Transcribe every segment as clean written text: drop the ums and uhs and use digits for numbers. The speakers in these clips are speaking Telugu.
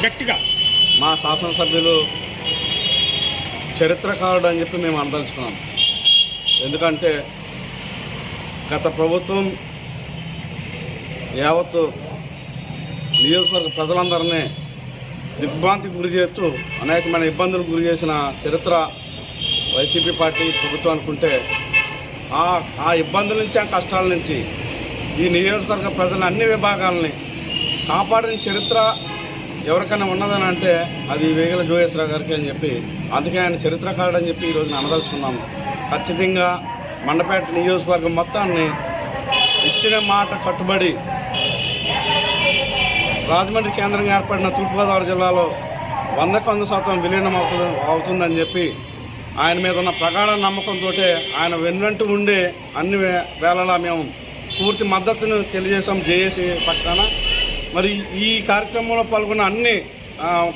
గట్టిగా మా శాసనసభ్యులు చరిత్రకారుడు అని చెప్పి మేము అనదలుచుకున్నాం. ఎందుకంటే గత ప్రభుత్వం యావత్తు నియోజకవర్గ ప్రజలందరినీ దిగ్భ్రాంతికి గురి చేస్తూ అనేకమైన ఇబ్బందులకు గురి చేసిన చరిత్ర వైసీపీ పార్టీ ప్రభుత్వం అనుకుంటే ఆ ఇబ్బందుల నుంచి, ఆ కష్టాల నుంచి ఈ నియోజకవర్గ ప్రజల అన్ని విభాగాలని కాపాడిన చరిత్ర ఎవరికైనా ఉన్నదని అంటే అది వేగల జోగేశ్వరరావు గారికి అని చెప్పి, అందుకే ఆయన చరిత్రకారుడు అని చెప్పి ఈరోజు అనదలుచుకున్నాము. ఖచ్చితంగా మండపేట నియోజకవర్గం మొత్తాన్ని ఇచ్చిన మాట కట్టుబడి రాజమండ్రి కేంద్రంగా ఏర్పడిన తూర్పుగోదావరి జిల్లాలో 100% విలీనం అవుతుందని చెప్పి ఆయన మీద ఉన్న ప్రగాఢ నమ్మకంతో ఆయన వెన్నంటూ ఉండే అన్ని వేళలా మేము పూర్తి మద్దతును తెలియజేసాం జేఏసీ పక్షాన. మరి ఈ కార్యక్రమంలో పాల్గొన్న అన్ని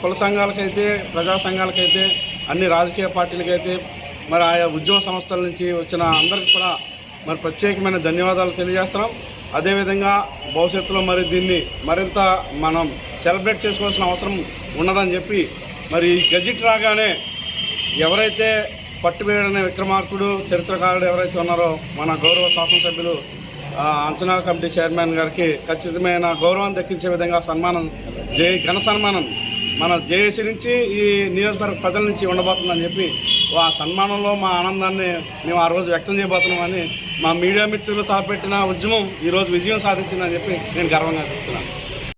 కుల సంఘాలకైతే, ప్రజా సంఘాలకైతే, అన్ని రాజకీయ పార్టీలకైతే, మరి ఆయా ఉద్యమ సంస్థల నుంచి వచ్చిన అందరికీ కూడా మరి ప్రత్యేకమైన ధన్యవాదాలు తెలియజేస్తున్నాం. అదేవిధంగా భవిష్యత్తులో మరి దీన్ని మరింత మనం సెలబ్రేట్ చేసుకోవాల్సిన అవసరం ఉన్నదని చెప్పి, మరి గెజిట్ రాగానే ఎవరైతే పట్టుబేడనే విక్రమార్కుడు చరిత్రకారుడు ఎవరైతే ఉన్నారో మన గౌరవ శాసనసభ్యులు అంచనా కమిటీ చైర్మన్ గారికి ఖచ్చితమైన గౌరవం దక్కించే విధంగా సన్మానం, ఘన సన్మానం మన జేఏసీ నుంచి ఈ నియోజకవర్గ ప్రజల నుంచి ఉండబోతుందని చెప్పి ఆ సన్మానంలో మా ఆనందాన్ని మేము ఆ రోజు వ్యక్తం చేయబోతున్నామని మా మీడియా మిత్రులు తలపెట్టిన ఉద్యమం ఈరోజు విజయం సాధించిందని చెప్పి నేను గర్వంగా చెప్తున్నాను.